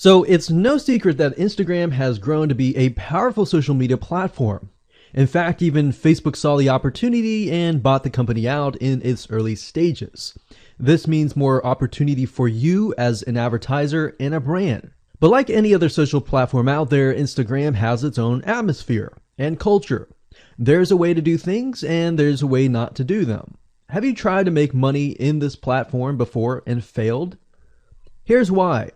So it's no secret that Instagram has grown to be a powerful social media platform. In fact, even Facebook saw the opportunity and bought the company out in its early stages. This means more opportunity for you as an advertiser and a brand. But like any other social platform out there, Instagram has its own atmosphere and culture. There's a way to do things and there's a way not to do them. Have you tried to make money in this platform before and failed? Here's why.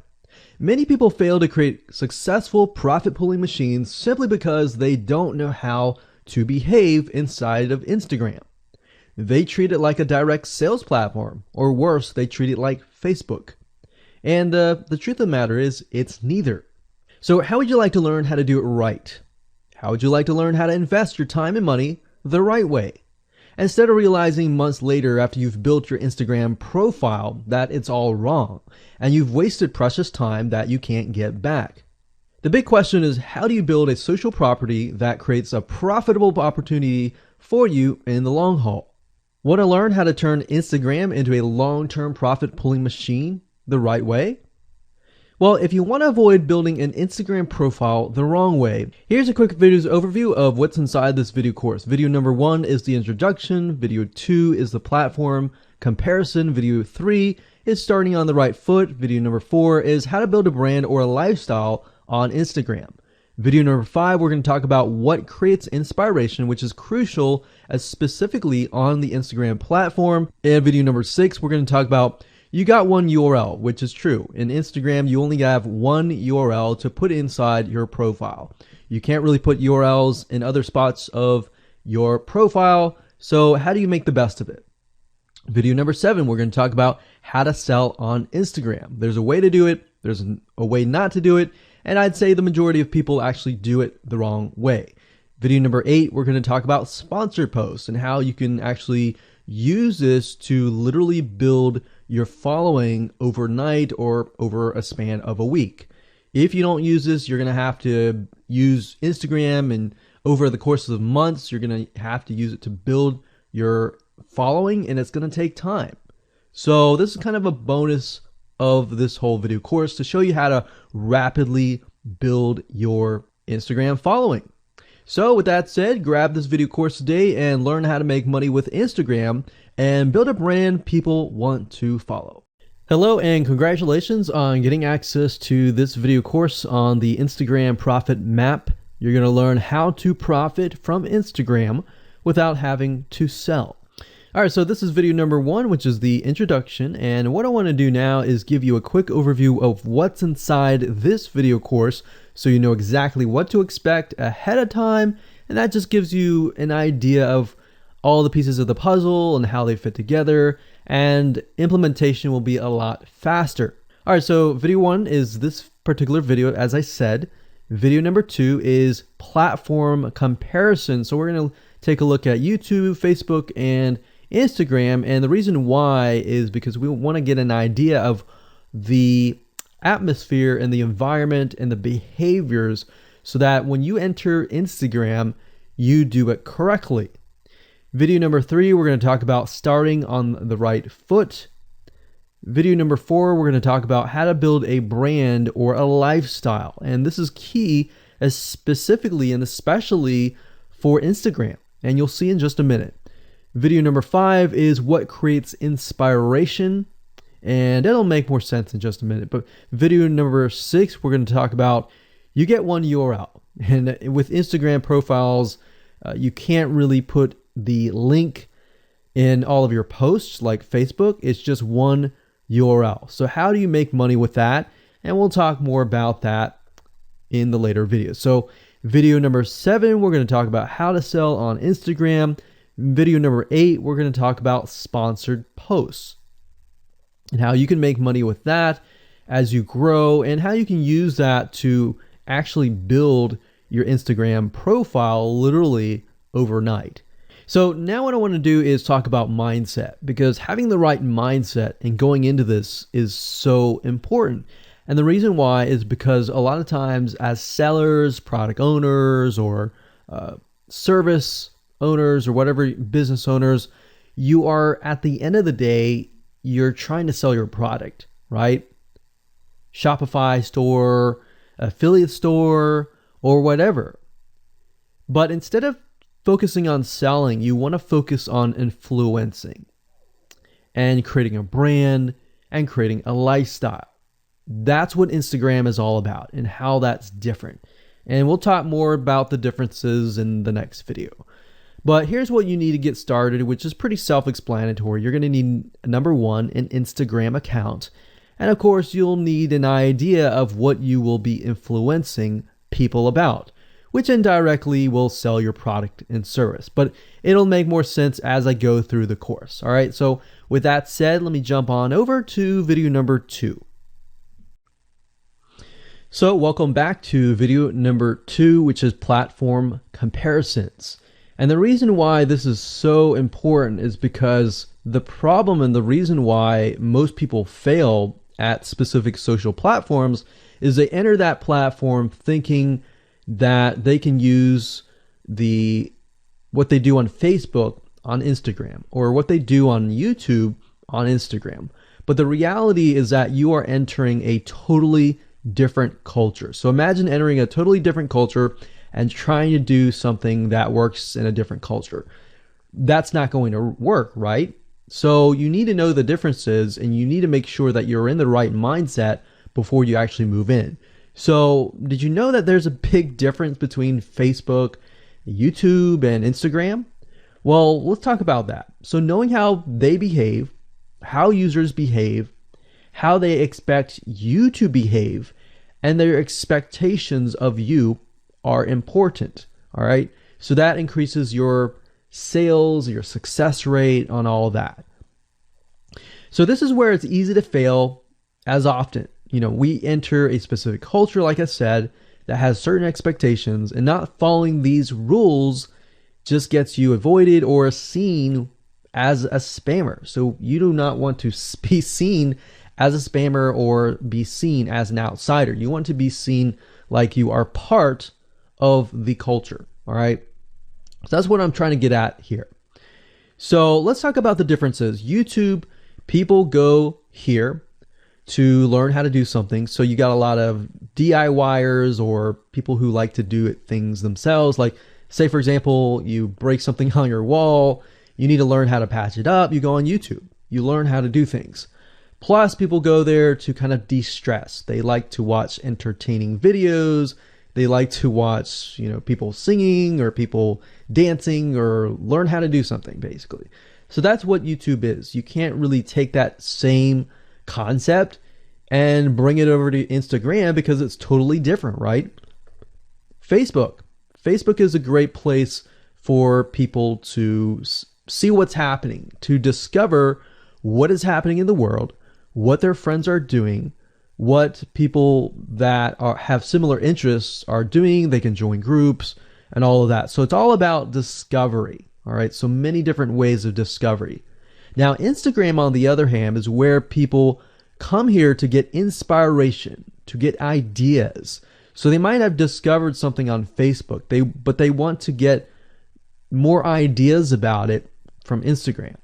Many people fail to create successful profit-pulling machines simply because they don't know how to behave inside of Instagram. They treat it like a direct sales platform, or worse, they treat it like Facebook. And the truth of the matter is, it's neither. So how would you like to learn how to do it right? How would you like to learn how to invest your time and money the right way? Instead of realizing months later after you've built your Instagram profile that it's all wrong and you've wasted precious time that you can't get back. The big question is, how do you build a social property that creates a profitable opportunity for you in the long haul? Want to learn how to turn Instagram into a long-term profit-pulling machine the right way? Well, if you want to avoid building an Instagram profile the wrong way, here's a quick video's overview of what's inside this video course. Video number 1 is the introduction. Video 2 is the platform comparison. Video 3 is starting on the right foot. Video number 4 is how to build a brand or a lifestyle on Instagram. Video number 5, we're going to talk about what creates inspiration, which is crucial as specifically on the Instagram platform. And video number 6, we're going to talk about you got one URL, which is true. In Instagram, you only have one URL to put inside your profile. You can't really put URLs in other spots of your profile. So how do you make the best of it? Video number 7, we're going to talk about how to sell on Instagram. There's a way to do it. There's a way not to do it. And I'd say the majority of people actually do it the wrong way. Video number 8, we're going to talk about sponsored posts and how you can actually use this to literally build your following overnight or over a span of a week. If you don't use this, you're going to have to use Instagram, and over the course of months, you're going to have to use it to build your following, and it's going to take time. So this is kind of a bonus of this whole video course to show you how to rapidly build your Instagram following. So with that said, grab this video course today and learn how to make money with Instagram and build a brand people want to follow. Hello and congratulations on getting access to this video course on the Instagram Profit Map. You're going to learn how to profit from Instagram without having to sell. All right, so this is video number 1, which is the introduction. And what I want to do now is give you a quick overview of what's inside this video course so you know exactly what to expect ahead of time. And that just gives you an idea of all the pieces of the puzzle and how they fit together. And implementation will be a lot faster. All right, so video 1 is this particular video, as I said. Video number 2 is platform comparison. So we're going to take a look at YouTube, Facebook, and Instagram, and the reason why is because we want to get an idea of the atmosphere and the environment and the behaviors so that when you enter Instagram, you do it correctly. Video number 3, we're going to talk about starting on the right foot. Video number 4, we're going to talk about how to build a brand or a lifestyle, and this is key as specifically and especially for Instagram, and you'll see in just a minute. Video number 5 is what creates inspiration, and it'll make more sense in just a minute. But video number 6, we're going to talk about you get one URL. And with Instagram profiles, you can't really put the link in all of your posts like Facebook. It's just one URL. So how do you make money with that? And we'll talk more about that in the later videos. So video number 7, we're going to talk about how to sell on Instagram. Video number 8, we're going to talk about sponsored posts and how you can make money with that as you grow and how you can use that to actually build your Instagram profile literally overnight. So now what I want to do is talk about mindset, because having the right mindset and going into this is so important. And the reason why is because a lot of times as sellers, product owners, or service owners or whatever business owners, you are at the end of the day, you're trying to sell your product, right? Shopify store, affiliate store, or whatever. But instead of focusing on selling, you want to focus on influencing and creating a brand and creating a lifestyle. That's what Instagram is all about and how that's different. And we'll talk more about the differences in the next video. But here's what you need to get started, which is pretty self-explanatory. You're going to need, number one, an Instagram account. And of course, you'll need an idea of what you will be influencing people about, which indirectly will sell your product and service. But it'll make more sense as I go through the course. All right, so with that said, let me jump on over to video number 2. So welcome back to video number 2, which is platform comparisons. And the reason why this is so important is because the problem and the reason why most people fail at specific social platforms is they enter that platform thinking that they can use what they do on Facebook on Instagram, or what they do on YouTube on Instagram. But the reality is that you are entering a totally different culture. So imagine entering a totally different culture and trying to do something that works in a different culture. That's not going to work, right? So you need to know the differences, and you need to make sure that you're in the right mindset before you actually move in. So did you know that there's a big difference between Facebook, YouTube, and Instagram? Well, let's talk about that. So knowing how they behave, how users behave, how they expect you to behave, and their expectations of you are important. All right. So that increases your sales, your success rate on all of that. So this is where it's easy to fail as often. We enter a specific culture, like I said, that has certain expectations, and not following these rules just gets you avoided or seen as a spammer. So you do not want to be seen as a spammer or be seen as an outsider. You want to be seen like you are part of the culture. All right. So that's what I'm trying to get at here. So let's talk about the differences. YouTube, people go here to learn how to do something. So you got a lot of DIYers or people who like to do things themselves. Like, say, for example, you break something on your wall, you need to learn how to patch it up. You go on YouTube, you learn how to do things. Plus, people go there to kind of de-stress. They like to watch entertaining videos. They like to watch, people singing or people dancing, or learn how to do something, basically. So that's what YouTube is. You can't really take that same concept and bring it over to Instagram because it's totally different, right? Facebook is a great place for people to see what's happening, to discover what is happening in the world, what their friends are doing, what people that have similar interests are doing. They can join groups and all of that. So it's all about discovery. All right. So many different ways of discovery. Now, Instagram, on the other hand, is where people come here to get inspiration, to get ideas. So they might have discovered something on Facebook, but they want to get more ideas about it from Instagram.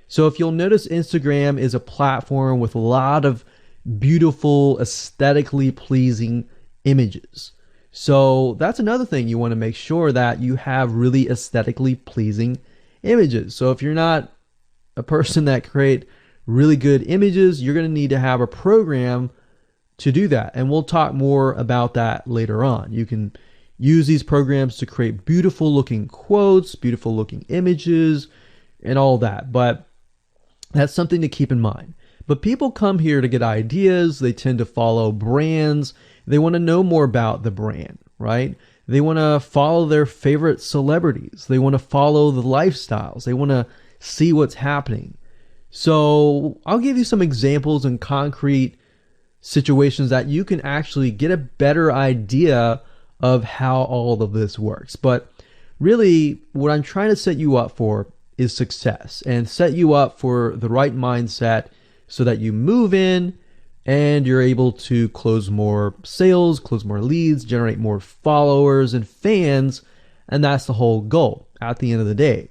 So if you'll notice, Instagram is a platform with a lot of beautiful, aesthetically pleasing images. So that's another thing. You want to make sure that you have really aesthetically pleasing images. So if you're not a person that create really good images, you're going to need to have a program to do that. And we'll talk more about that later on. You can use these programs to create beautiful looking quotes, beautiful looking images, and all that. But that's something to keep in mind. But people come here to get ideas. They tend to follow brands. They want to know more about the brand, right? They want to follow their favorite celebrities. They want to follow the lifestyles. They want to see what's happening. So I'll give you some examples and concrete situations that you can actually get a better idea of how all of this works. But really, what I'm trying to set you up for is success, and set you up for the right mindset so that you move in and you're able to close more sales, close more leads, generate more followers and fans. And that's the whole goal at the end of the day.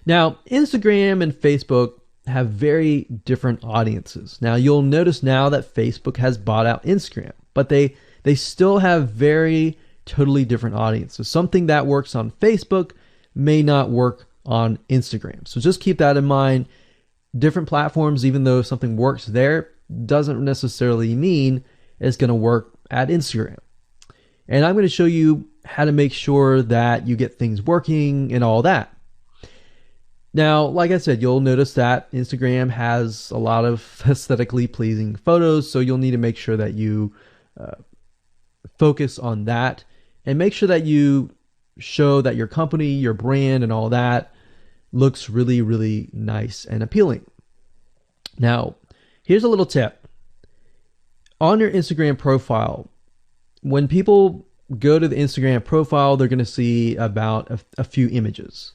Now, Instagram and Facebook have very different audiences. Now you'll notice now that Facebook has bought out Instagram, but they still have very totally different audiences. Something that works on Facebook may not work on Instagram. So just keep that in mind. Different platforms, even though something works there, doesn't necessarily mean it's going to work at Instagram. And I'm going to show you how to make sure that you get things working and all that. Now, like I said, you'll notice that Instagram has a lot of aesthetically pleasing photos, so you'll need to make sure that you focus on that and make sure that you show that your company, your brand, and all that looks really, really nice and appealing. Now, here's a little tip. On your Instagram profile, when people go to the Instagram profile, they're going to see about a few images.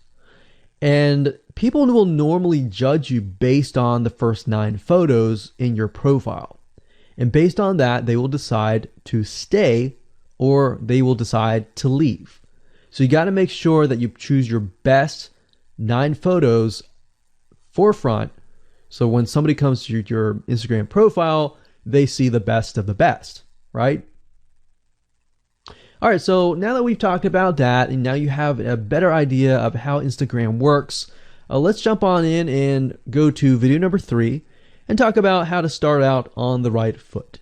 And people will normally judge you based on the first 9 photos in your profile. And based on that, they will decide to stay or they will decide to leave. So you got to make sure that you choose your best 9 photos forefront. So when somebody comes to your Instagram profile, they see the best of the best, right? All right, so now that we've talked about that, and now you have a better idea of how Instagram works, let's jump on in and go to video number 3 and talk about how to start out on the right foot.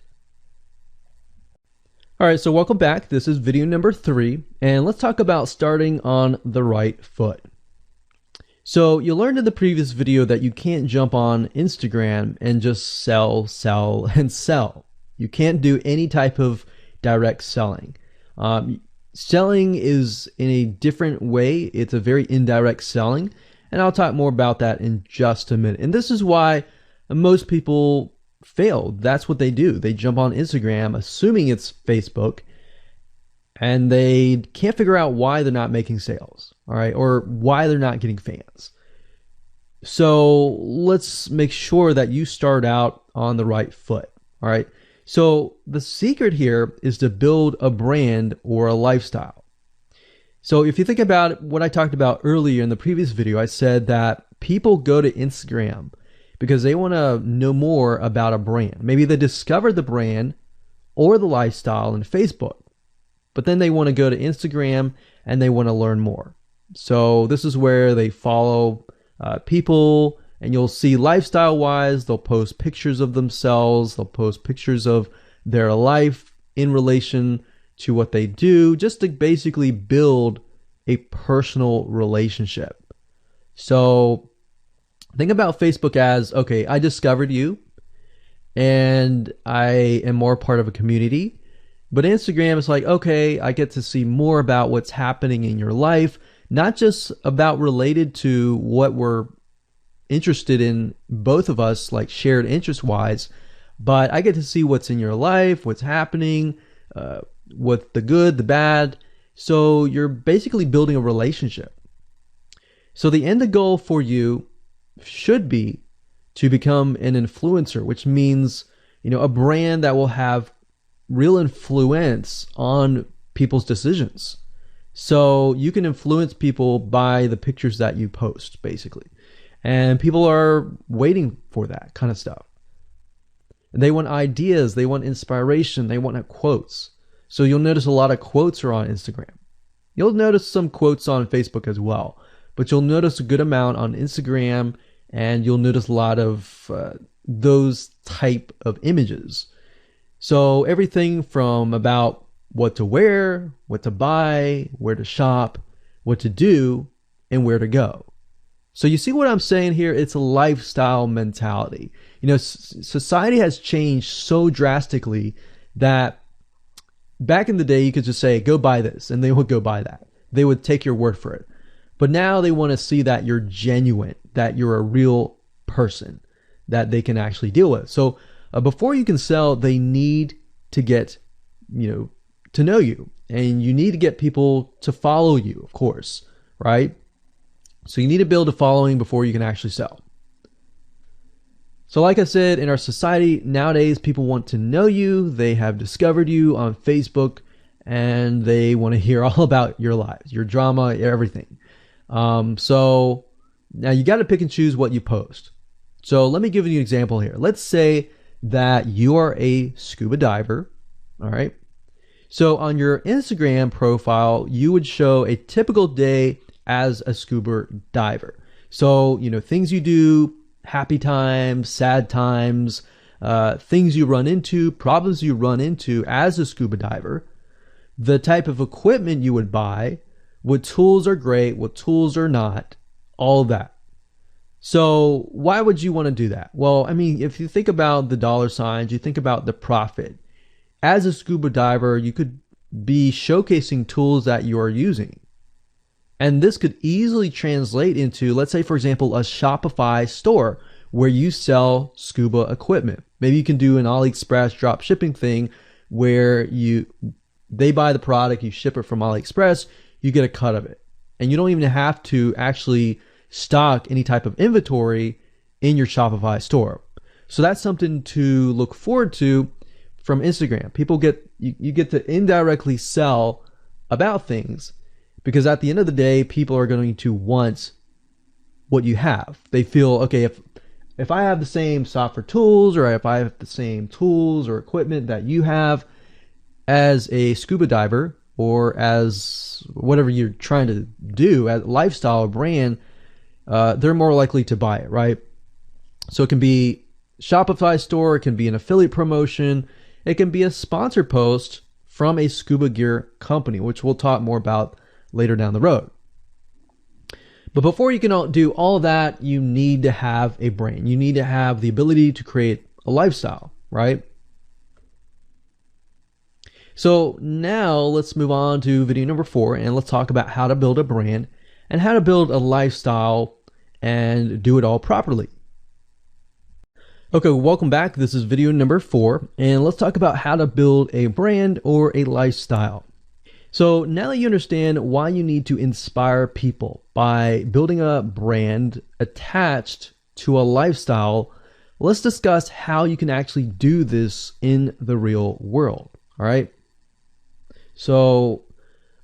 All right, so welcome back. This is video number 3, and let's talk about starting on the right foot. So you learned in the previous video that you can't jump on Instagram and just sell, and sell. You can't do any type of direct selling. Selling is in a different way. It's a very indirect selling, and I'll talk more about that in just a minute. And this is why most people fail. That's what they do. They jump on Instagram assuming it's Facebook, and they can't figure out why they're not making sales, all right, or why they're not getting fans. So let's make sure that you start out on the right foot, all right? So the secret here is to build a brand or a lifestyle. So if you think about what I talked about earlier in the previous video, I said that people go to Instagram because they want to know more about a brand. Maybe they discovered the brand or the lifestyle in Facebook, but then they want to go to Instagram and they want to learn more. So this is where they follow people, and you'll see lifestyle-wise, they'll post pictures of themselves, they'll post pictures of their life in relation to what they do, just to basically build a personal relationship. So think about Facebook as, okay, I discovered you, and I am more part of a community. But Instagram is like, okay, I get to see more about what's happening in your life, not just about related to what we're interested in, both of us, like shared interest wise, but I get to see what's in your life, what's happening, what the good, the bad. So you're basically building a relationship. So the end goal for you should be to become an influencer, which means, a brand that will have real influence on people's decisions. So you can influence people by the pictures that you post, basically. And people are waiting for that kind of stuff. They want ideas, they want inspiration, they want quotes. So you'll notice a lot of quotes are on Instagram. You'll notice some quotes on Facebook as well, but you'll notice a good amount on Instagram, and you'll notice a lot of those type of images. So everything from about what to wear, what to buy, where to shop, what to do, and where to go. So you see what I'm saying here? It's a lifestyle mentality. Society has changed so drastically that back in the day, you could just say, go buy this, and they would go buy that. They would take your word for it. But now they want to see that you're genuine, that you're a real person that they can actually deal with. So before you can sell, they need to get, to know you, and you need to get people to follow you, of course, right? So you need to build a following before you can actually sell. So like I said, in our society nowadays, people want to know you. They have discovered you on Facebook, and they want to hear all about your lives, your drama, everything. So now you got to pick and choose what you post. So let me give you an example here. Let's say that you are a scuba diver, all right? So on your Instagram profile, you would show a typical day as a scuba diver. So, things you do, happy times, sad times, things you run into, problems you run into as a scuba diver, the type of equipment you would buy, what tools are great, what tools are not, all that. So why would you want to do that? Well, I mean, if you think about the dollar signs, you think about the profit. As a scuba diver, you could be showcasing tools that you are using. And this could easily translate into, let's say, for example, a Shopify store where you sell scuba equipment. Maybe you can do an AliExpress drop shipping thing where they buy the product, you ship it from AliExpress, you get a cut of it. And you don't even have to actually stock any type of inventory in your Shopify store. So that's something to look forward to from Instagram. You get to indirectly sell about things, because at the end of the day, people are going to want what you have. They feel, okay, if I have the same software tools, or if I have the same tools or equipment that you have as a scuba diver, or as whatever you're trying to do as a lifestyle or brand, they're more likely to buy it, right? So it can be Shopify store, it can be an affiliate promotion, it can be a sponsor post from a scuba gear company, which we'll talk more about later down the road. But before you can do all of that, you need to have a brand. You need to have the ability to create a lifestyle, right? So now let's move on to video number 4, and let's talk about how to build a brand and how to build a lifestyle and do it all properly. Okay, welcome back. This is video number 4, and let's talk about how to build a brand or a lifestyle. So now that you understand why you need to inspire people by building a brand attached to a lifestyle, let's discuss how you can actually do this in the real world. All right. So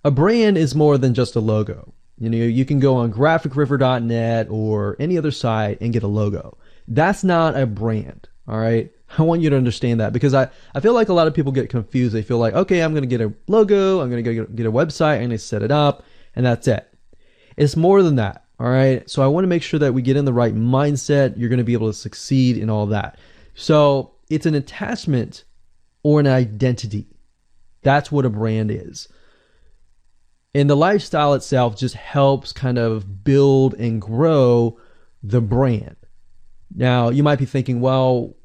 a brand is more than just a logo. You can go on graphicriver.net or any other site and get a logo. That's not a brand. All right. I want you to understand that, because I feel like a lot of people get confused. They feel like, okay, I'm going to get a logo, I'm going to get a website, I'm going to set it up, and that's it. It's more than that. All right. So I want to make sure that we get in the right mindset. You're going to be able to succeed in all that. So it's an attachment or an identity. That's what a brand is. And the lifestyle itself just helps kind of build and grow the brand. Now, you might be thinking, well,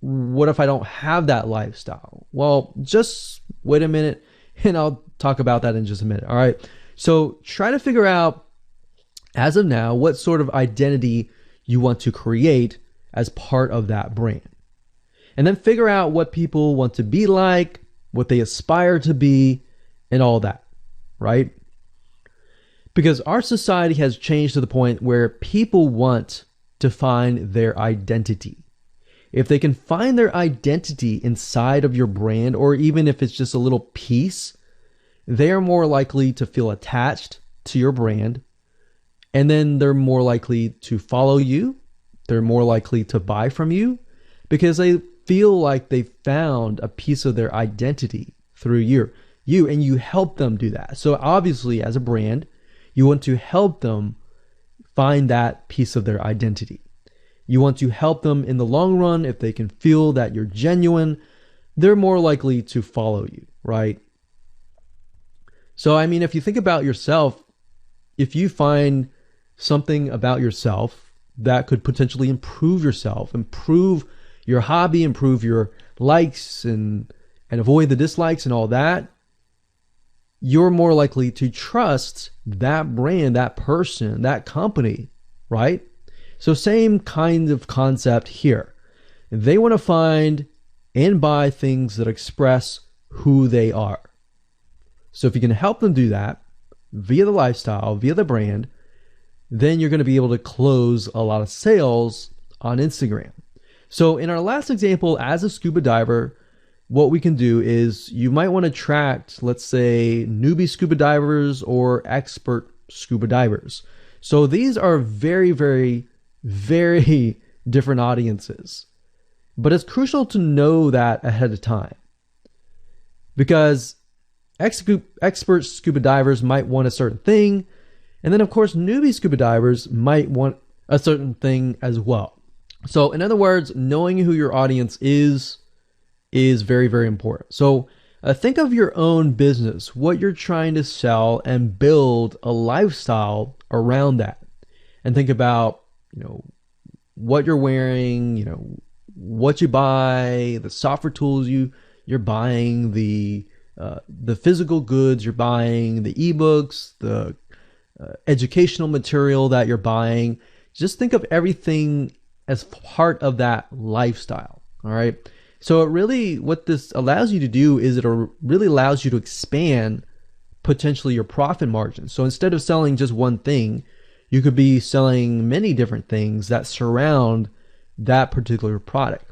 what if I don't have that lifestyle? Well, just wait a minute and I'll talk about that in just a minute. All right. So try to figure out, as of now, what sort of identity you want to create as part of that brand. And then figure out what people want to be like, what they aspire to be, and all that, right? Because our society has changed to the point where people want to find their identity. If they can find their identity inside of your brand, or even if it's just a little piece, they are more likely to feel attached to your brand. And then they're more likely to follow you. They're more likely to buy from you because they feel like they found a piece of their identity through you, and you help them do that. So obviously, as a brand, you want to help them find that piece of their identity. You want to help them in the long run. If they can feel that you're genuine, they're more likely to follow you, right? So, I mean, if you think about yourself, if you find something about yourself that could potentially improve yourself, improve your hobby, improve your likes, and avoid the dislikes and all that, you're more likely to trust that brand, that person, that company, right? So same kind of concept here. They want to find and buy things that express who they are. So if you can help them do that via the lifestyle, via the brand, then you're going to be able to close a lot of sales on Instagram. So in our last example, as a scuba diver, what we can do is you might want to attract, let's say, newbie scuba divers or expert scuba divers. So these are very, very, very different audiences. But it's crucial to know that ahead of time, because expert scuba divers might want a certain thing, and then of course newbie scuba divers might want a certain thing as well. So in other words, knowing who your audience is very, very important. So think of your own business, what you're trying to sell, and build a lifestyle around that. And think about, what you're wearing, what you buy, the software tools you're buying, the physical goods you're buying, the ebooks, the educational material that you're buying. Just think of everything as part of that lifestyle. All right. So what this allows you to do is it really allows you to expand potentially your profit margin. So instead of selling just one thing, you could be selling many different things that surround that particular product.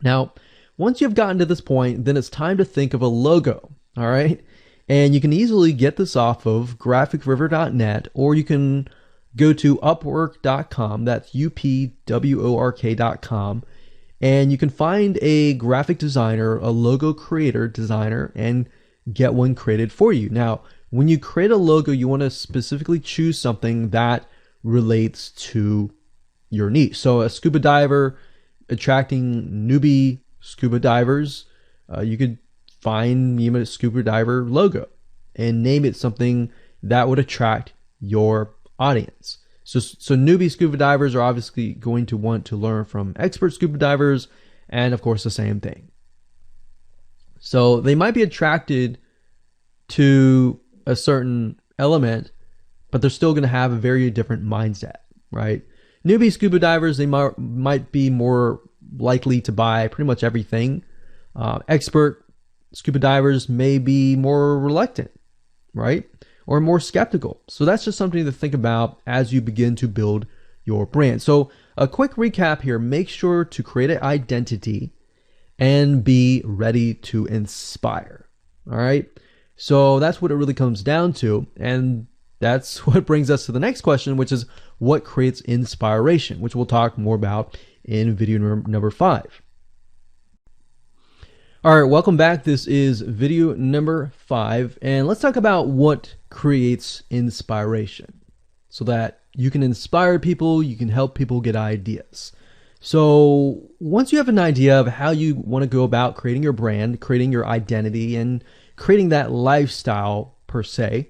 Now, once you've gotten to this point, then it's time to think of a logo. All right. And you can easily get this off of graphicriver.net, or you can go to upwork.com. That's upwork.com. And you can find a graphic designer, a logo creator designer, and get one created for you. Now, when you create a logo, you want to specifically choose something that relates to your niche. So a scuba diver attracting newbie scuba divers, you could find a scuba diver logo and name it something that would attract your audience. So newbie scuba divers are obviously going to want to learn from expert scuba divers, and of course the same thing. So they might be attracted to a certain element, but they're still going to have a very different mindset, right? Newbie scuba divers, they might be more likely to buy pretty much everything. Expert scuba divers may be more reluctant, right? Or more skeptical. So that's just something to think about as you begin to build your brand. So a quick recap here: make sure to create an identity and be ready to inspire. All right. So that's what it really comes down to. And that's what brings us to the next question, which is what creates inspiration, which we'll talk more about in video number 5. All right, welcome back. This is video number 5, and let's talk about what creates inspiration so that you can inspire people, you can help people get ideas. So once you have an idea of how you want to go about creating your brand, creating your identity, and creating that lifestyle per se,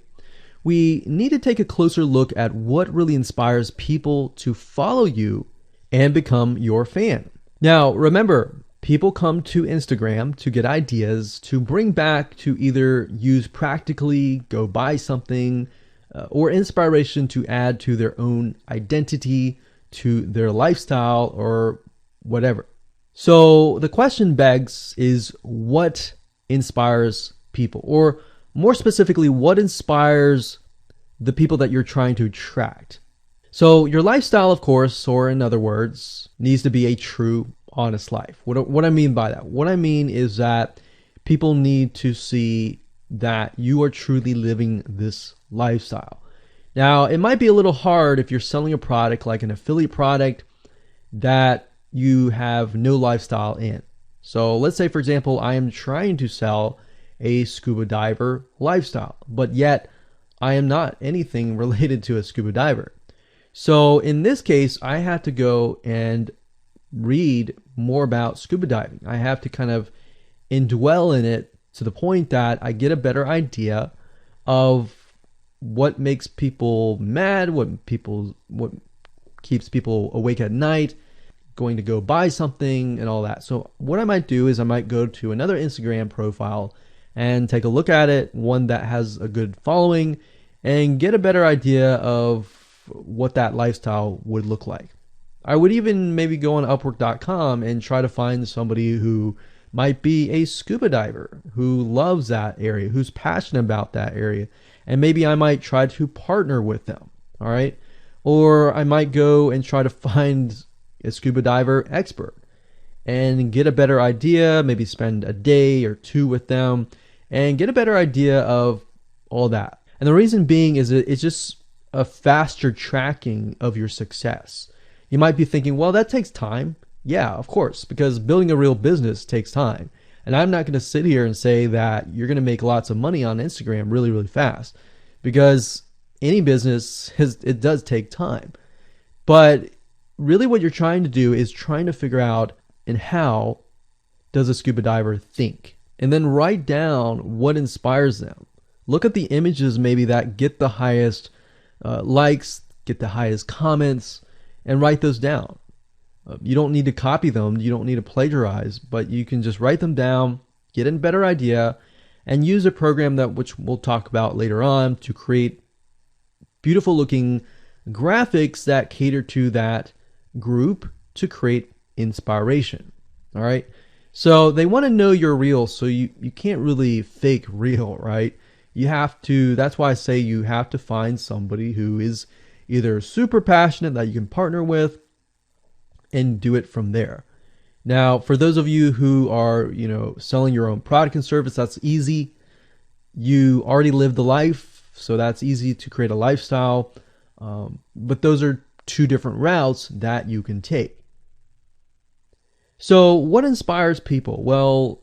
we need to take a closer look at what really inspires people to follow you and become your fan. Now, remember, people come to Instagram to get ideas to bring back to either use practically, go buy something, or inspiration to add to their own identity, to their lifestyle, or whatever. So the question begs is, what inspires people? Or more specifically, what inspires the people that you're trying to attract? So your lifestyle, of course, or in other words, needs to be a true, honest life. What I mean by that? What I mean is that people need to see that you are truly living this lifestyle. Now, it might be a little hard if you're selling a product like an affiliate product that you have no lifestyle in. So let's say, for example, I am trying to sell a scuba diver lifestyle, but yet I am not anything related to a scuba diver. So in this case, I have to go and read more about scuba diving. I have to kind of indwell in it to the point that I get a better idea of what makes people mad, what keeps people awake at night, going to go buy something and all that. So what I might do is I might go to another Instagram profile and take a look at it, one that has a good following, and get a better idea of what that lifestyle would look like. I would even maybe go on upwork.com and try to find somebody who might be a scuba diver, who loves that area, who's passionate about that area. And maybe I might try to partner with them. All right. Or I might go and try to find a scuba diver expert and get a better idea, maybe spend a day or two with them and get a better idea of all that. And the reason being is that it's just a faster tracking of your success. You might be thinking, well, that takes time. Yeah, of course, because building a real business takes time. And I'm not going to sit here and say that you're going to make lots of money on Instagram really, really fast, because any business it does take time. But really what you're trying to do is trying to figure out, and how does a scuba diver think? And then write down what inspires them. Look at the images maybe that get the highest likes, get the highest comments, and write those down. You don't need to copy them. You don't need to plagiarize, but you can just write them down, get a better idea, and use a program which we'll talk about later on to create beautiful looking graphics that cater to that group to create inspiration. All right. So they want to know you're real. So you can't really fake real, right? You have to, that's why I say you have to find somebody who is either super passionate that you can partner with and do it from there. Now, for those of you who are, selling your own product and service, that's easy. You already live the life, so that's easy to create a lifestyle. But those are two different routes that you can take. So what inspires people? Well,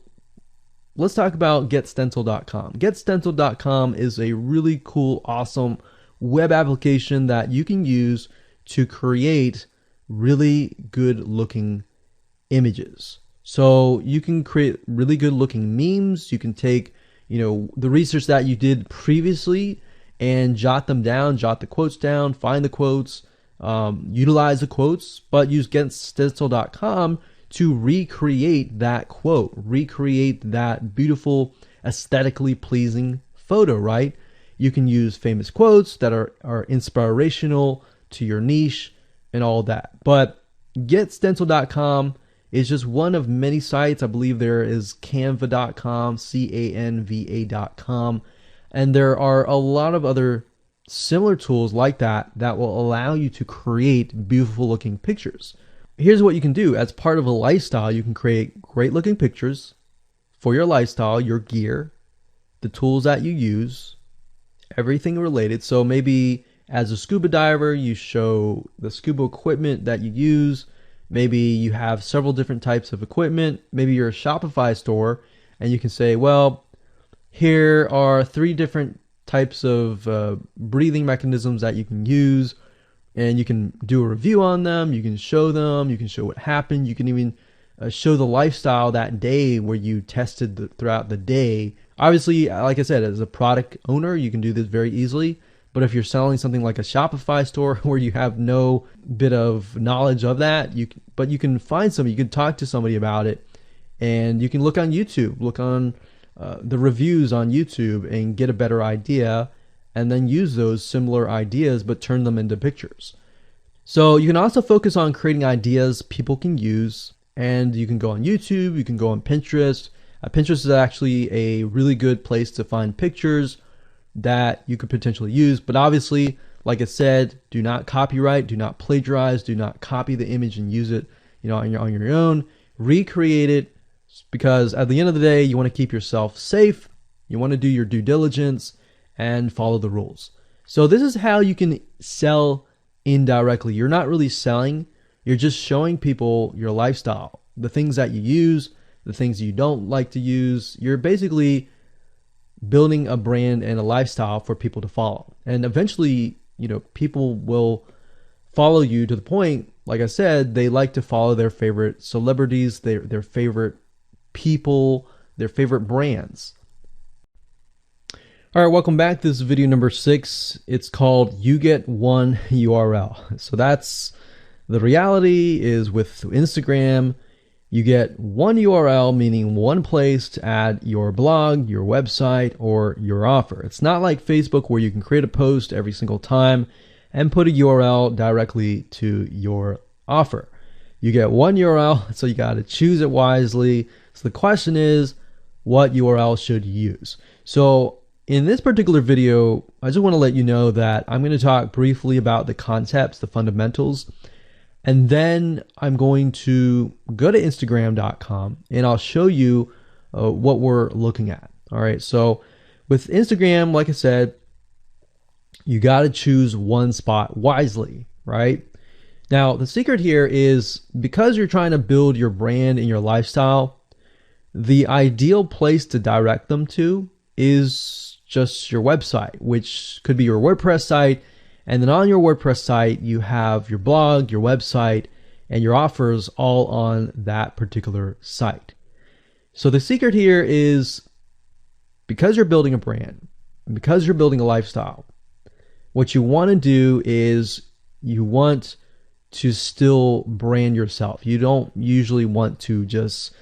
let's talk about getstencil.com. Getstencil.com is a really cool, awesome web application that you can use to create really good looking images. So you can create really good looking memes. You can take, the research that you did previously and jot them down, jot the quotes down, find the quotes, utilize the quotes, but use getstencil.com to recreate that quote, recreate that beautiful, aesthetically pleasing photo, right? You can use famous quotes that are inspirational to your niche and all that. But getstencil.com is just one of many sites. I believe there is canva.com, canva.com. And there are a lot of other similar tools like that will allow you to create beautiful looking pictures. Here's what you can do. As part of a lifestyle, you can create great looking pictures for your lifestyle, your gear, the tools that you use, everything related. So maybe as a scuba diver, you show the scuba equipment that you use. Maybe you have several different types of equipment. Maybe you're a Shopify store and you can say, well, here are 3 different types of breathing mechanisms that you can use, and you can do a review on them. You can show them. You can show what happened. You can even show the lifestyle that day where you tested throughout the day. Obviously, like I said, as a product owner, you can do this very easily. But if you're selling something like a Shopify store where you have no bit of knowledge of that, you can find somebody, you can talk to somebody about it, and you can look on YouTube, look on the reviews on YouTube and get a better idea, and then use those similar ideas but turn them into pictures. So you can also focus on creating ideas people can use, and you can go on YouTube, you can go on Pinterest. Pinterest is actually a really good place to find pictures that you could potentially use, but obviously, like I said, do not copyright, do not plagiarize, do not copy the image and use it, on your own. Recreate it, because at the end of the day, you want to keep yourself safe. You want to do your due diligence and follow the rules. So this is how you can sell indirectly. You're not really selling. You're just showing people your lifestyle, the things that you use, the things you don't like to use. You're basically building a brand and a lifestyle for people to follow. And eventually, people will follow you to the point, like I said, they like to follow their favorite celebrities, their favorite people, their favorite brands. All right, welcome back. This is video number 6. It's called You Get One URL. So that's the reality is with Instagram, you get one URL, meaning one place to add your blog, your website, or your offer. It's not like Facebook where you can create a post every single time and put a URL directly to your offer. You get one URL, so you got to choose it wisely. So the question is, what URL should you use? So in this particular video, I just want to let you know that I'm going to talk briefly about the concepts, the fundamentals, and then I'm going to go to Instagram.com and I'll show you what we're looking at. All right, so with Instagram, like I said, you got to choose one spot wisely, right? Now, the secret here is because you're trying to build your brand and your lifestyle, the ideal place to direct them to is just your website, which could be your WordPress site. And then on your WordPress site, you have your blog, your website, and your offers all on that particular site. So the secret here is because you're building a brand, and because you're building a lifestyle, what you want to do is you want to still brand yourself. You don't usually want to just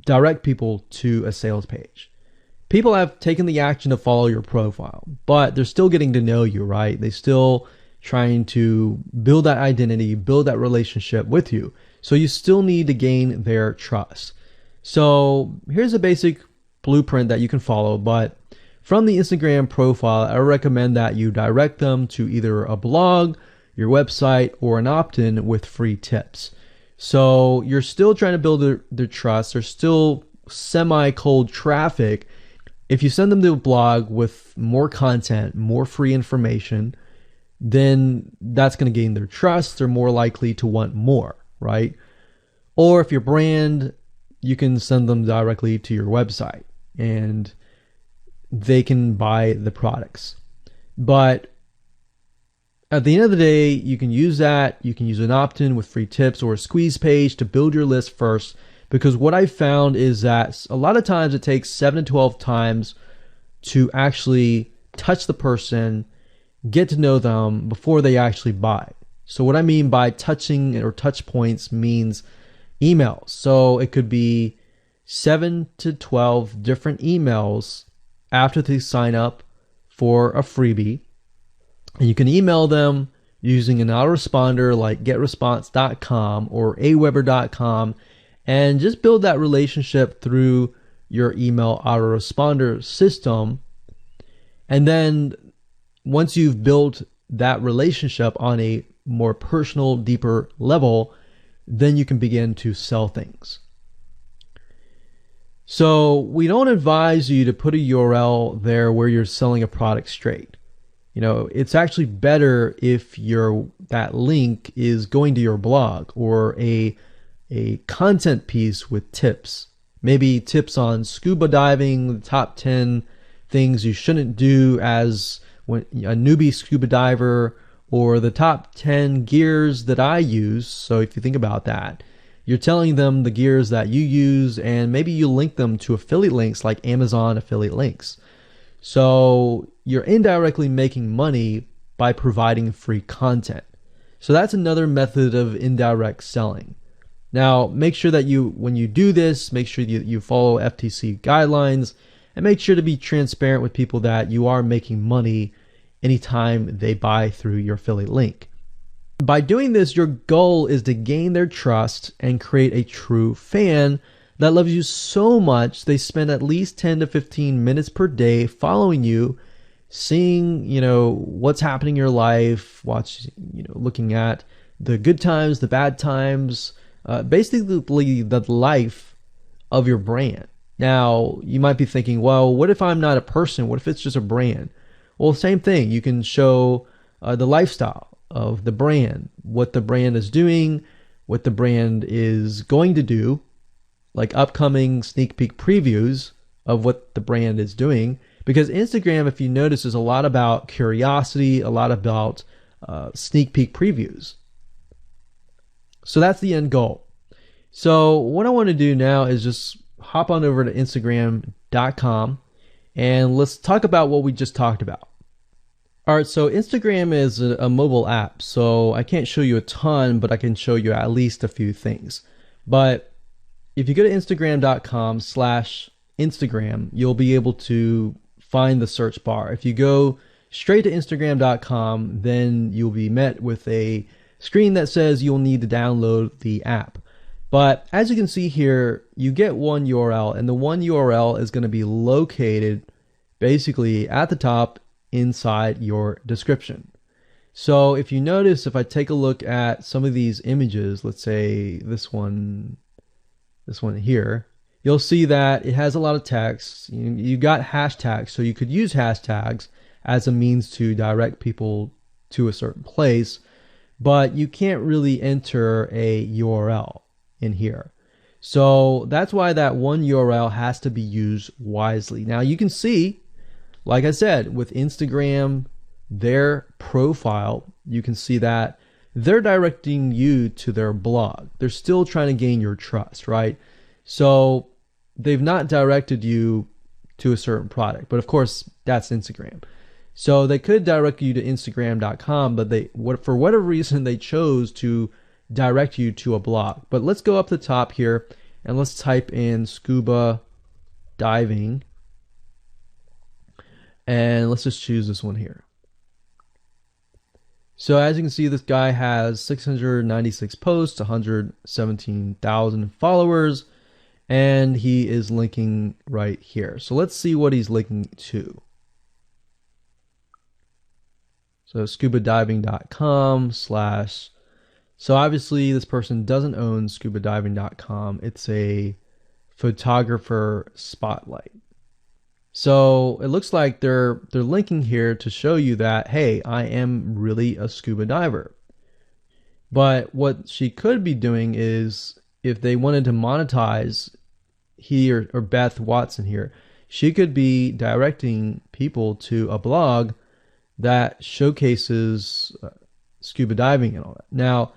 direct people to a sales page. People have taken the action to follow your profile, but they're still getting to know you, right? They still trying to build that identity, build that relationship with you. So you still need to gain their trust. So here's a basic blueprint that you can follow, but from the Instagram profile, I recommend that you direct them to either a blog, your website, or an opt-in with free tips. So you're still trying to build their trust. There's still semi-cold traffic. If you send them to a blog with more content, more free information, then that's going to gain their trust. They're more likely to want more, right? Or if your brand, you can send them directly to your website and they can buy the products. But at the end of the day, you can use that. You can use an opt-in with free tips or a squeeze page to build your list first. Because what I found is that a lot of times it takes 7 to 12 times to actually touch the person, get to know them before they actually buy. So what I mean by touching or touch points means emails. So it could be 7 to 12 different emails after they sign up for a freebie. And you can email them using an autoresponder like getresponse.com or aweber.com and just build that relationship through your email autoresponder system. And then once you've built that relationship on a more personal, deeper level, then you can begin to sell things. So we don't advise you to put a URL there where you're selling a product straight. You know, it's actually better if that link is going to your blog or a content piece with tips. Maybe tips on scuba diving, the top 10 things you shouldn't do as a newbie scuba diver, or the top 10 gears that I use. So if you think about that, you're telling them the gears that you use, and maybe you link them to affiliate links like Amazon affiliate links. So you're indirectly making money by providing free content. So that's another method of indirect selling. Now, make sure that when you do this, make sure you follow FTC guidelines and make sure to be transparent with people that you are making money anytime they buy through your affiliate link. By doing this, your goal is to gain their trust and create a true fan that loves you so much they spend at least 10 to 15 minutes per day following you, seeing, what's happening in your life, looking at the good times, the bad times, basically the life of your brand. Now, you might be thinking, well, what if I'm not a person? What if it's just a brand? Well, same thing. You can show the lifestyle of the brand, what the brand is doing, what the brand is going to do, like upcoming sneak peek previews of what the brand is doing. Because Instagram, if you notice, is a lot about curiosity, a lot about sneak peek previews. So that's the end goal. So what I want to do now is just hop on over to Instagram.com and let's talk about what we just talked about. All right, so Instagram is a mobile app, so I can't show you a ton, but I can show you at least a few things. But if you go to Instagram.com/Instagram, you'll be able to find the search bar. If you go straight to Instagram.com, then you'll be met with a screen that says you'll need to download the app. But as you can see here, you get one URL, and the one URL is going to be located basically at the top inside your description. So if you notice, if I take a look at some of these images, let's say this one here, you'll see that it has a lot of text. You got hashtags, so you could use hashtags as a means to direct people to a certain place. but you can't really enter a URL in here. So that's why that one URL has to be used wisely. Now you can see, like I said, with Instagram, their profile, you can see that they're directing you to their blog. They're still trying to gain your trust, right? So they've not directed you to a certain product, but of course that's Instagram. So they could direct you to Instagram.com, but for whatever reason they chose to direct you to a blog. But let's go up the top here and let's type in scuba diving, and let's just choose this one here. So as you can see, this guy has 696 posts, 117,000 followers, and he is linking right here. So let's see what he's linking to. So scubadiving.com / so obviously this person doesn't own scubadiving.com. It's a photographer spotlight. So it looks like they're linking here to show you that, hey, I am really a scuba diver. But what she could be doing is, if they wanted to monetize he or Beth Watson here, she could be directing people to a blog that showcases scuba diving and all that. Now,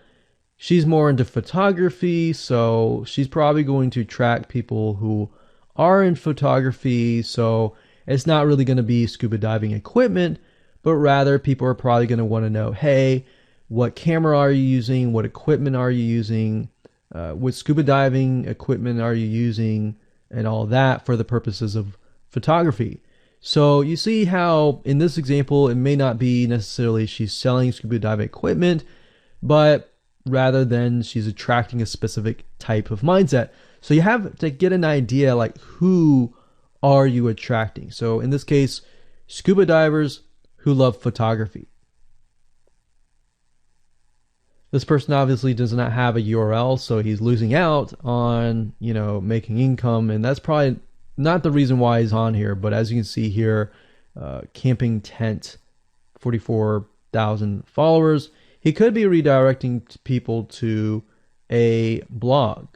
she's more into photography, so she's probably going to track people who are in photography. So it's not really going to be scuba diving equipment, but rather people are probably going to want to know, hey, what camera are you using? What equipment are you using? What scuba diving equipment are you using? And all that for the purposes of photography. So you see how in this example, it may not be necessarily she's selling scuba diving equipment, but rather than she's attracting a specific type of mindset. So you have to get an idea, like, who are you attracting? So in this case, scuba divers who love photography. This person obviously does not have a URL, so he's losing out on, making income, and that's probably not the reason why he's on here. But as you can see here, camping tent, 44,000 followers. He could be redirecting people to a blog,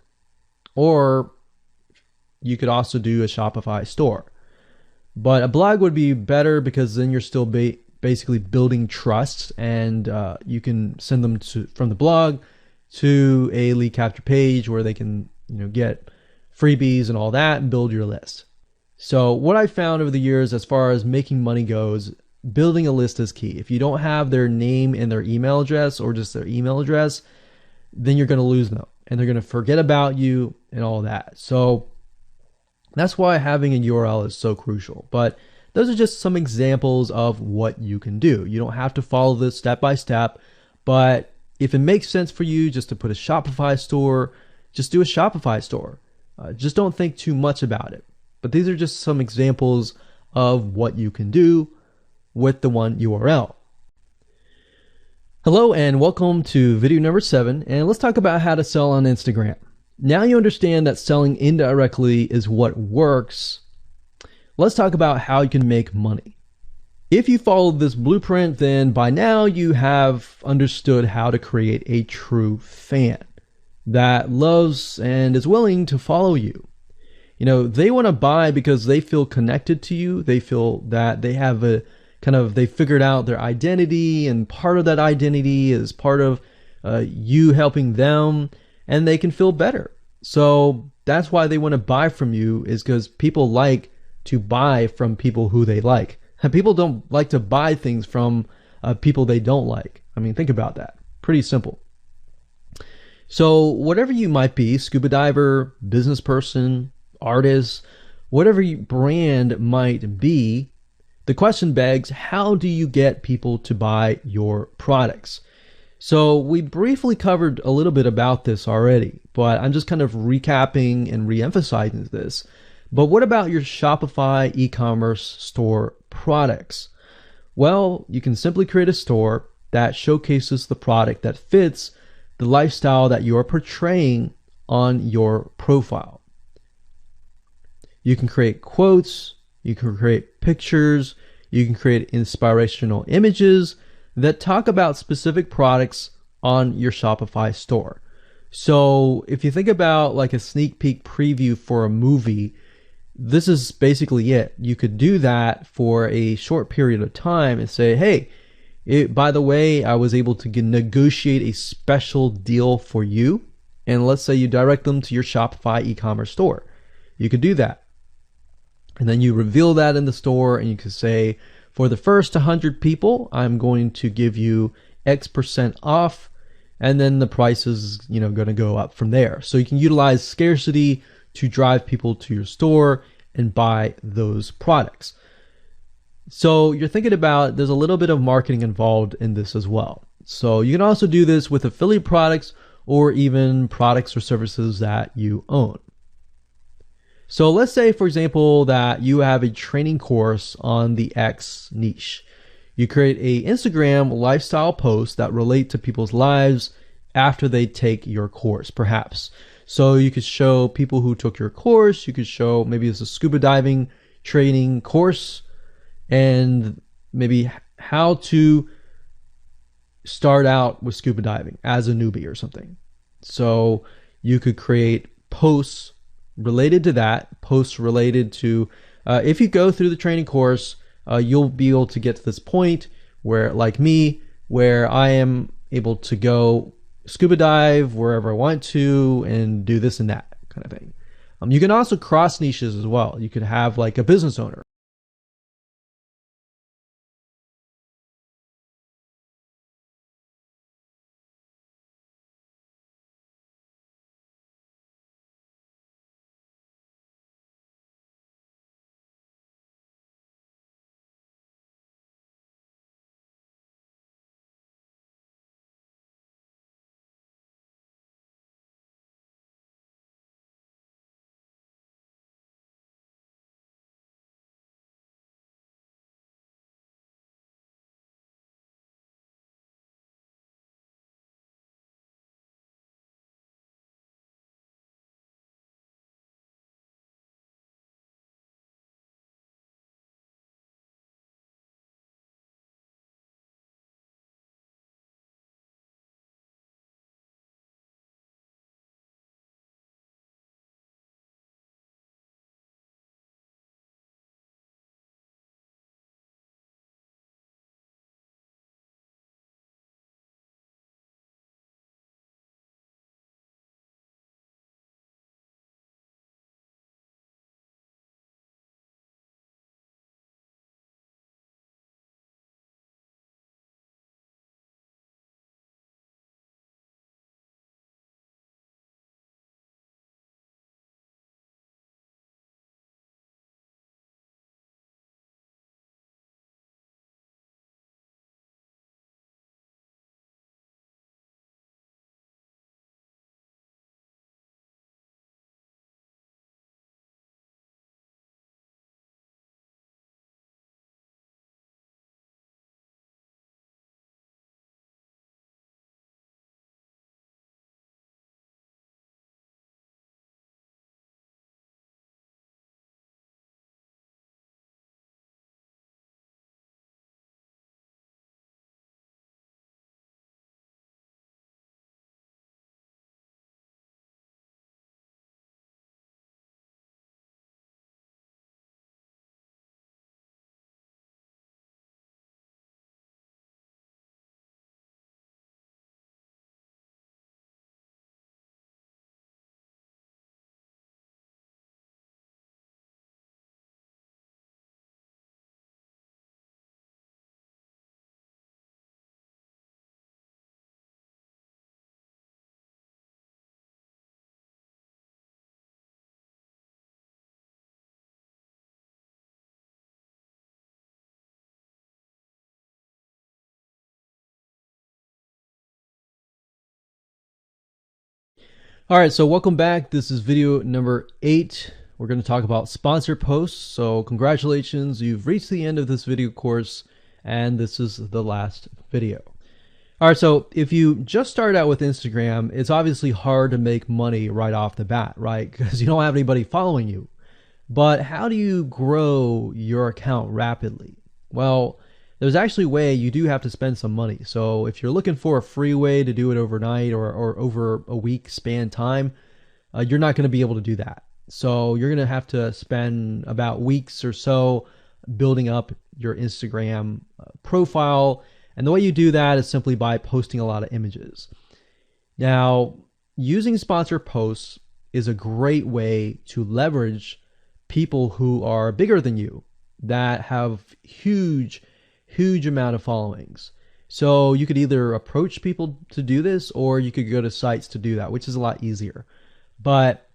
or you could also do a Shopify store. But a blog would be better because then you're still basically building trust, and you can send them from the blog to a lead capture page where they can get freebies and all that and build your list. So what I found over the years as far as making money goes, building a list is key. If you don't have their name and their email address, or just their email address, then you're going to lose them and they're going to forget about you and all that. So that's why having a URL is so crucial. But those are just some examples of what you can do. You don't have to follow this step by step, but if it makes sense for you just to put a Shopify store, just do a Shopify store. Just don't think too much about it. But these are just some examples of what you can do with the one URL. Hello and welcome to video number 7, and let's talk about how to sell on Instagram. Now you understand that selling indirectly is what works. Let's talk about how you can make money. If you followed this blueprint, then by now you have understood how to create a true fan that loves and is willing to follow you. They want to buy because they feel connected to you. They feel that they have they figured out their identity, and part of that identity is part of you helping them, and they can feel better. So that's why they want to buy from you, is because people like to buy from people who they like. And people don't like to buy things from people they don't like. I mean, think about that. Pretty simple. So whatever you might be, scuba diver, business person, artist, whatever your brand might be, the question begs, how do you get people to buy your products? So we briefly covered a little bit about this already, but I'm just kind of recapping and re-emphasizing this. But what about your Shopify e-commerce store products? Well, you can simply create a store that showcases the product that fits the lifestyle that you're portraying on your profile. You can create quotes, you can create pictures, you can create inspirational images that talk about specific products on your Shopify store. So if you think about like a sneak peek preview for a movie, this is basically it. You could do that for a short period of time and say, hey, by the way, I was able to negotiate a special deal for you. And let's say you direct them to your Shopify e-commerce store. You could do that. And then you reveal that in the store and you could say, for the first 100 people, I'm going to give you X% off. And then the price is, going to go up from there. So you can utilize scarcity to drive people to your store and buy those products. So you're thinking about, there's a little bit of marketing involved in this as well. So you can also do this with affiliate products or even products or services that you own. So let's say, for example, that you have a training course on the X niche. You create a Instagram lifestyle post that relate to people's lives after they take your course, perhaps. So you could show people who took your course, you could show maybe it's a scuba diving training course and maybe how to start out with scuba diving as a newbie or something. So you could create posts related to that, posts related to, if you go through the training course, you'll be able to get to this point where, like me, where I am able to go scuba dive wherever I want to and do this and that kind of thing. You can also cross niches as well. You could have like a business owner. All right, so welcome back. This is video number 8. We're going to talk about sponsored posts. So congratulations, you've reached the end of this video course, and this is the last video. All right, so if you just started out with Instagram, it's obviously hard to make money right off the bat, right? Because you don't have anybody following you. But how do you grow your account rapidly? Well, there's actually a way you do have to spend some money. So if you're looking for a free way to do it overnight or over a week span time, you're not going to be able to do that. So you're going to have to spend about weeks or so building up your Instagram profile. And the way you do that is simply by posting a lot of images. Now, using sponsored posts is a great way to leverage people who are bigger than you that have huge amount of followings. So you could either approach people to do this, or you could go to sites to do that, which is a lot easier. But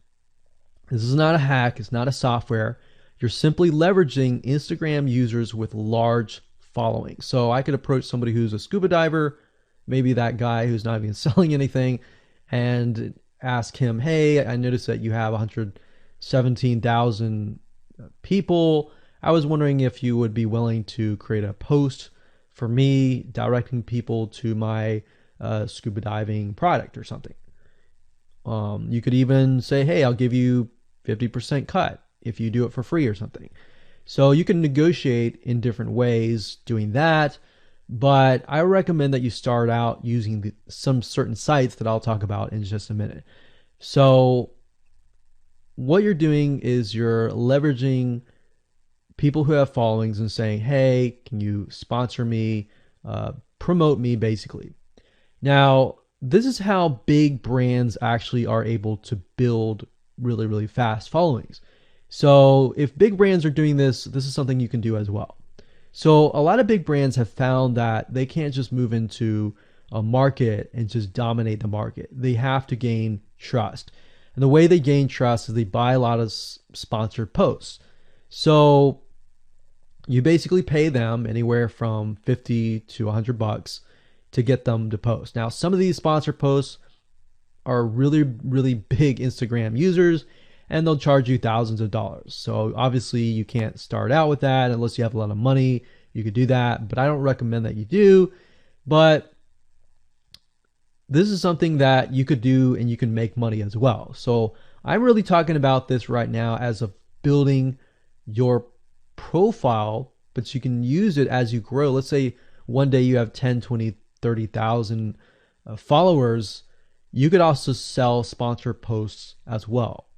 this is not a hack. It's not a software. You're simply leveraging Instagram users with large followings. So I could approach somebody who's a scuba diver, maybe that guy who's not even selling anything, and ask him, hey, I noticed that you have 117,000 people. I was wondering if you would be willing to create a post for me directing people to my scuba diving product or something. You could even say, hey, I'll give you 50% cut if you do it for free or something. So you can negotiate in different ways doing that. But I recommend that you start out using some certain sites that I'll talk about in just a minute. So what you're doing is you're leveraging people who have followings and saying, hey, can you sponsor me, promote me, basically. Now, this is how big brands actually are able to build really fast followings. So if big brands are doing this, this is something you can do as well. So a lot of big brands have found that they can't just move into a market and just dominate the market. They have to gain trust. And the way they gain trust is they buy a lot of sponsored posts. So you basically pay them anywhere from $50 to $100 to get them to post. Now, some of these sponsored posts are really big Instagram users, and they'll charge you thousands of dollars. So obviously you can't start out with that unless you have a lot of money. You could do that, but I don't recommend that you do. But this is something that you could do and you can make money as well. So I'm really talking about this right now as of building your profile, but you can use it as you grow. Let's say one day you have 10, 20, 30,000 followers. You could also sell sponsored posts as well.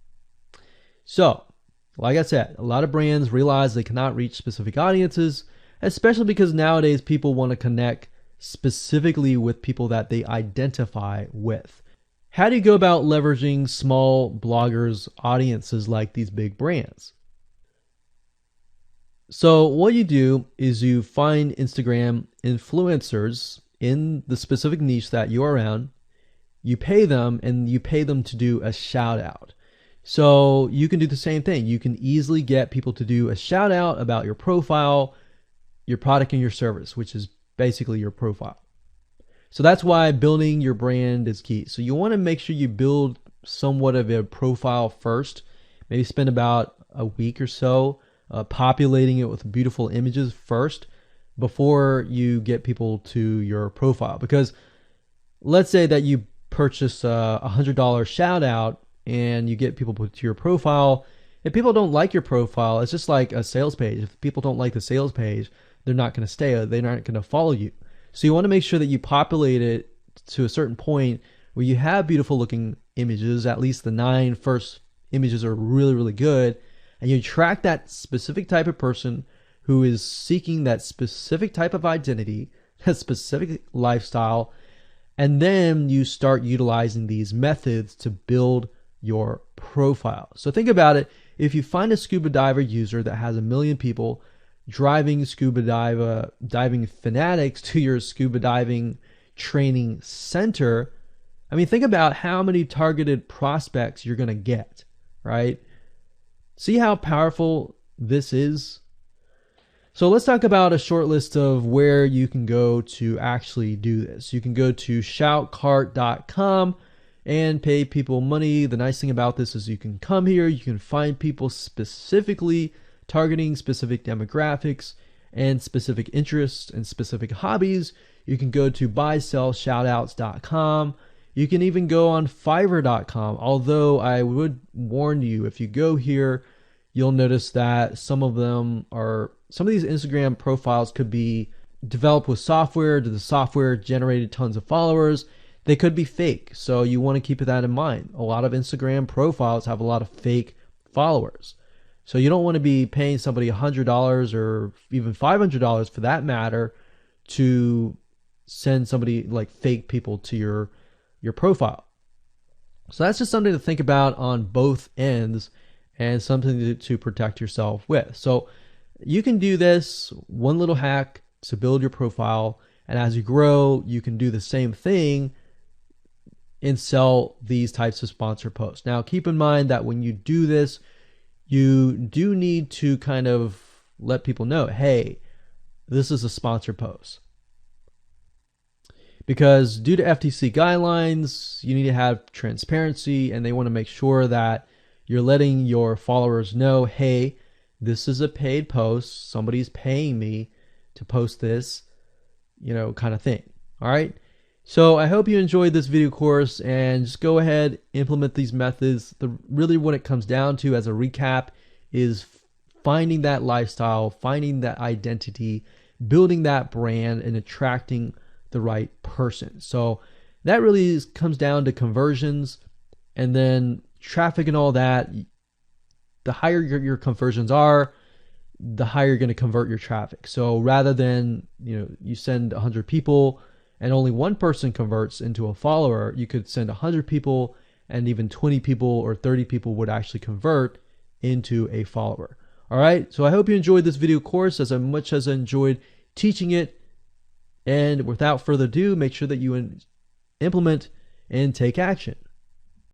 So, like I said, a lot of brands realize they cannot reach specific audiences, especially because nowadays people want to connect specifically with people that they identify with. How do you go about leveraging small bloggers' audiences like these big brands? So what you do is you find Instagram influencers in the specific niche that you are in. You pay them, and you pay them to do a shout out. So you can do the same thing. You can easily get people to do a shout out about your profile, your product, and your service, which is basically your profile. So that's why building your brand is key. So you want to make sure you build somewhat of a profile first. Maybe spend about a week or so populating it with beautiful images first before you get people to your profile. Because let's say that you purchase a $100 shout out and you get people to your profile. If people don't like your profile, it's just like a sales page. If people don't like the sales page, they're not going to stay. They're not going to follow you. So you want to make sure that you populate it to a certain point where you have beautiful looking images. At least the 9 first images are really good. And you attract that specific type of person who is seeking that specific type of identity, that specific lifestyle. And then you start utilizing these methods to build your profile. So think about it. If you find a scuba diver user that has 1 million people driving scuba diving fanatics to your scuba diving training center, I mean, think about how many targeted prospects you're going to get, right? See how powerful this is? So let's talk about a short list of where you can go to actually do this. You can go to shoutcart.com and pay people money. The nice thing about this is you can come here, you can find people specifically targeting specific demographics and specific interests and specific hobbies. You can go to buysellshoutouts.com. You can even go on fiverr.com. Although I would warn you, if you go here, you'll notice that some of these Instagram profiles could be developed with software? Did the software generate tons of followers? They could be fake. So you want to keep that in mind. A lot of Instagram profiles have a lot of fake followers. So you don't want to be paying somebody $100 or even $500 for that matter to send somebody like fake people to your profile. So that's just something to think about on both ends and something to protect yourself with. So you can do this one little hack to build your profile, and as you grow, you can do the same thing and sell these types of sponsor posts. Now, keep in mind that when you do this, you do need to kind of let people know, hey, this is a sponsor post. Because due to FTC guidelines, you need to have transparency, and they want to make sure that you're letting your followers know, hey, this is a paid post. Somebody's paying me to post this, kind of thing. All right. So I hope you enjoyed this video course, and just go ahead, implement these methods. Really what it comes down to as a recap is finding that lifestyle, finding that identity, building that brand, and attracting the right person. So that really comes down to conversions, and then traffic and all that. The higher your conversions are, the higher you're going to convert your traffic. So rather than, you send 100 people and only one person converts into a follower, you could send 100 people and even 20 people or 30 people would actually convert into a follower. All right. So I hope you enjoyed this video course as much as I enjoyed teaching it. And without further ado, make sure that you implement and take action.